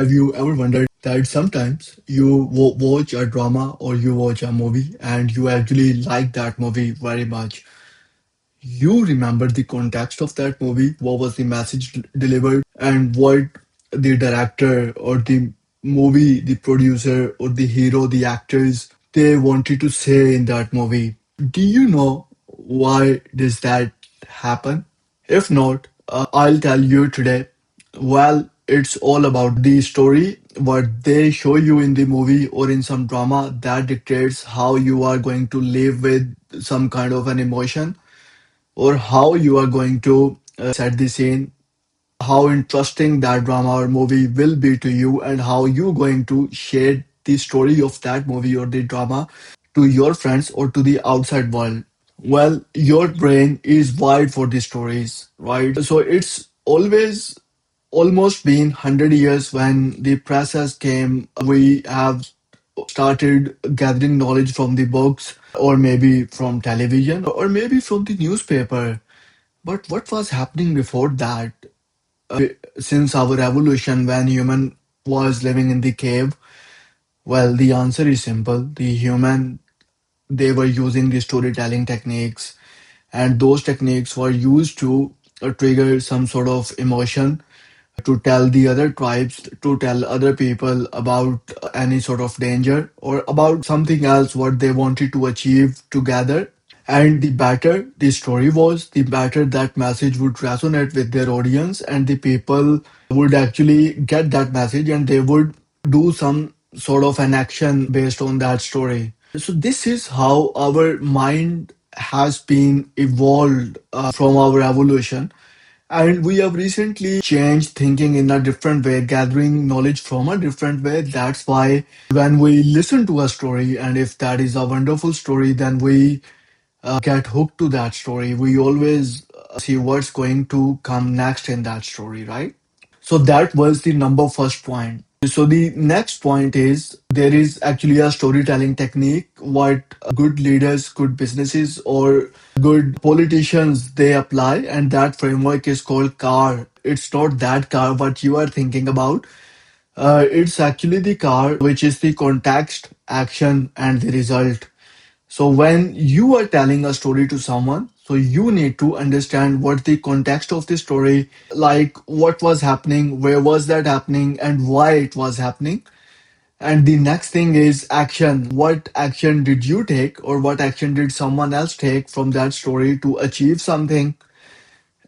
Have you ever wondered that sometimes you watch a drama or you watch a movie and you actually like that movie very much? You remember the context of that movie, what was the message delivered, and what the director or the movie, the producer or the hero, the actors, they wanted to say in that movie. Do you know why does that happen? If not, I'll tell you today. Well, it's all about the story, what they show you in the movie or in some drama that dictates how you are going to live with some kind of an emotion or how you are going to set the scene, how interesting that drama or movie will be to you, and how you going to share the story of that movie or the drama to your friends or to the outside world. Well, your brain is wired for the stories, right? So it's always almost been 100 years when the press has came. We have started gathering knowledge from the books or maybe from television or maybe from the newspaper. But what was happening before that? Since our evolution, when human was living in the cave, well, the answer is simple. The human, they were using the storytelling techniques, and those techniques were used to trigger some sort of emotion, to tell the other tribes, to tell other people about any sort of danger or about something else what they wanted to achieve together. And the better the story was, the better that message would resonate with their audience, and the people would actually get that message and they would do some sort of an action based on that story. So, this is how our mind has been evolved from our evolution. And we have recently changed thinking in a different way, gathering knowledge from a different way. That's why when we listen to a story, and if that is a wonderful story, then we get hooked to that story. We always see what's going to come next in that story, right? So that was the number first point. So the next point is there is actually a storytelling technique what good leaders, good businesses or good politicians they apply, and that framework is called CAR. It's not that car what you are thinking about. It's actually the CAR which is the context, action and the result. So when you are telling a story to someone, so you need to understand what the context of the story, like what was happening, where was that happening, and why it was happening. And the next thing is action. What action did you take, or what action did someone else take from that story to achieve something?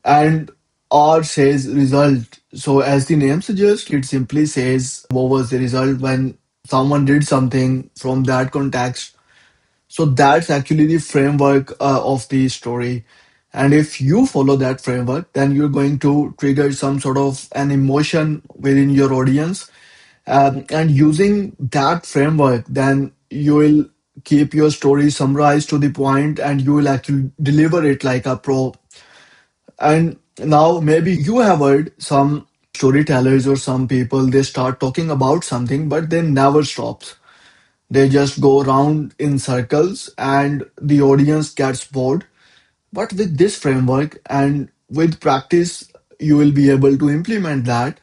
And R says result. So as the name suggests, it simply says what was the result when someone did something from that context. So that's actually the framework of the story. And if you follow that framework, then you're going to trigger some sort of an emotion within your audience. And using that framework, then you will keep your story summarized to the point and you will actually deliver it like a pro. And now maybe you have heard some storytellers or some people, they start talking about something, but they never stops. They just go around in circles and the audience gets bored. But with this framework and with practice, you will be able to implement that.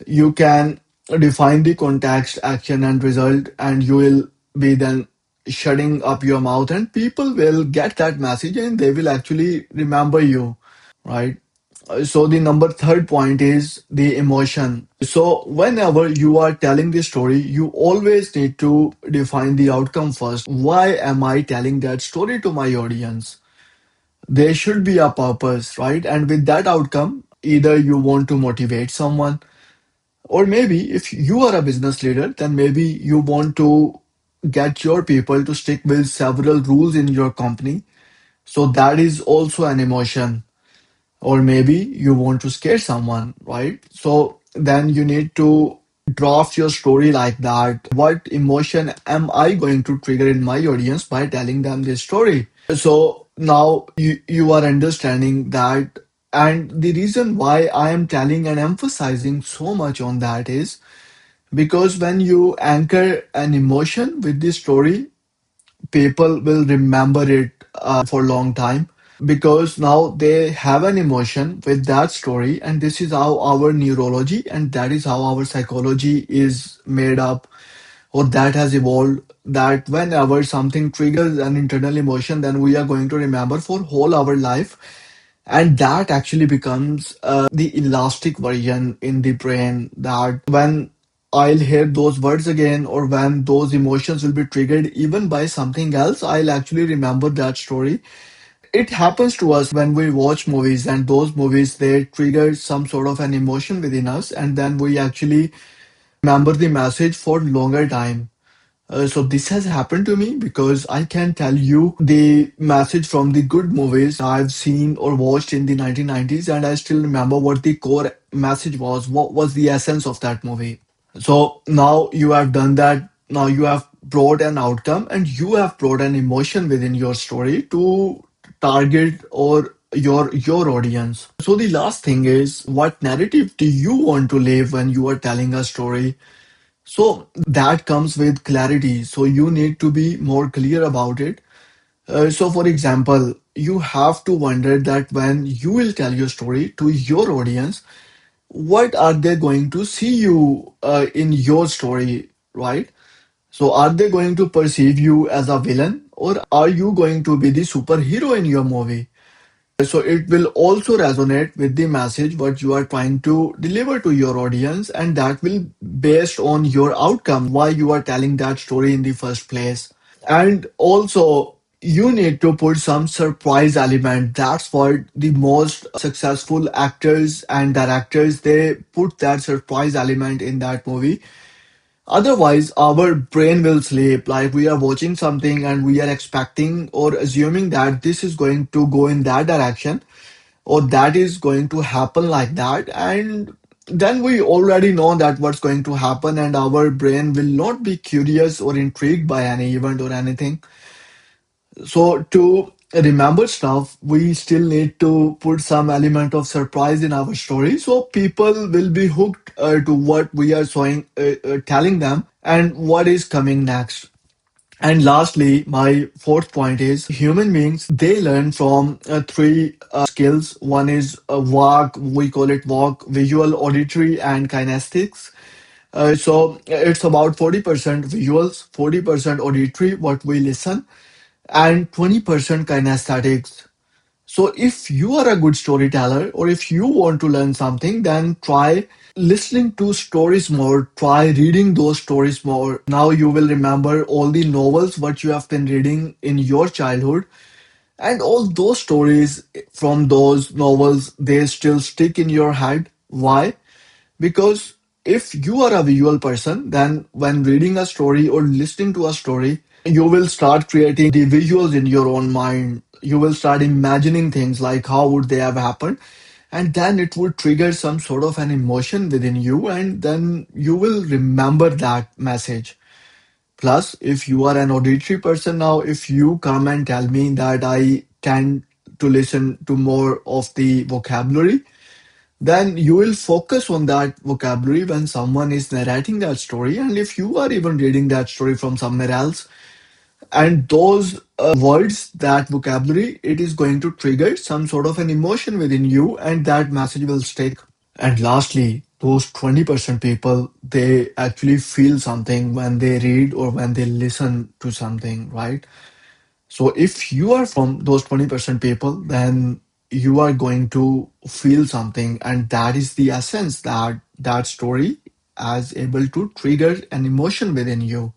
You can define the context, action, and result, and you will be then shutting up your mouth, and people will get that message and they will actually remember you, right? So the number third point is the emotion. So whenever you are telling the story, you always need to define the outcome first. Why am I telling that story to my audience? There should be a purpose, right? And with that outcome, either you want to motivate someone, or maybe if you are a business leader, then maybe you want to get your people to stick with several rules in your company. So that is also an emotion. Or maybe you want to scare someone, right? So then you need to draft your story like that. What emotion am I going to trigger in my audience by telling them this story? So now you are understanding that. And the reason why I am telling and emphasizing so much on that is because when you anchor an emotion with the story, people will remember it for a long time. because now they have an emotion with that story, and this is how our neurology and that is how our psychology is made up, or that has evolved, that whenever something triggers an internal emotion, then we are going to remember for whole our life. And that actually becomes the elastic version in the brain, that when I'll hear those words again, or when those emotions will be triggered even by something else, I'll actually remember that story. It happens to us when we watch movies, and those movies, they trigger some sort of an emotion within us, and then we actually remember the message for longer time. So this has happened to me because I can tell you the message from the good movies I've seen or watched in the 1990s, and I still remember what the core message was, what was the essence of that movie. So now you have done that. Now you have brought an outcome and you have brought an emotion within your story to target or your audience. So the last thing is, what narrative do you want to live when you are telling a story? So that comes with clarity. So you need to be more clear about it. So for example, you have to wonder that when you will tell your story to your audience, what are they going to see you in your story, right? So are they going to perceive you as a villain, or are you going to be the superhero in your movie? So it will also resonate with the message what you are trying to deliver to your audience, and that will based on your outcome, why you are telling that story in the first place. And also, you need to put some surprise element. That's what the most successful actors and directors, they put that surprise element in that movie. Otherwise, our brain will sleep. Like we are watching something and we are expecting or assuming that this is going to go in that direction, or that is going to happen like that. And then we already know that what's going to happen, and our brain will not be curious or intrigued by any event or anything. So to remember stuff, we still need to put some element of surprise in our story, so people will be hooked to what we are telling them and what is coming next. And lastly, my fourth point is, human beings, they learn from three skills. One is walk, we call it walk, visual, auditory, and kinestics. So it's about 40% visuals, 40% auditory, what we listen, and 20% kinesthetics. So if you are a good storyteller, or if you want to learn something, then try listening to stories more, try reading those stories more. Now you will remember all the novels what you have been reading in your childhood, and all those stories from those novels, they still stick in your head. Why? Because if you are a visual person, then when reading a story or listening to a story, you will start creating the visuals in your own mind. You will start imagining things like how would they have happened, and then it would trigger some sort of an emotion within you, and then you will remember that message. Plus, if you are an auditory person, now if you come and tell me that I tend to listen to more of the vocabulary, then you will focus on that vocabulary when someone is narrating that story. And if you are even reading that story from somewhere else, and those words, that vocabulary, it is going to trigger some sort of an emotion within you, and that message will stick. And lastly, those 20% people, they actually feel something when they read or when they listen to something, right? So if you are from those 20% people, then you are going to feel something, and that is the essence, that that story is able to trigger an emotion within you.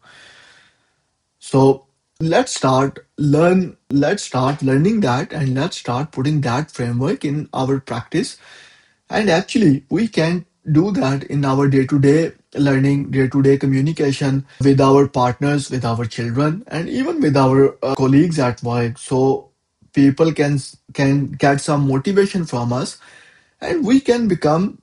So let's start learning that, and let's start putting that framework in our practice. And actually, we can do that in our day-to-day learning, day-to-day communication with our partners, with our children, and even with our colleagues at work. So people can get some motivation from us, and we can become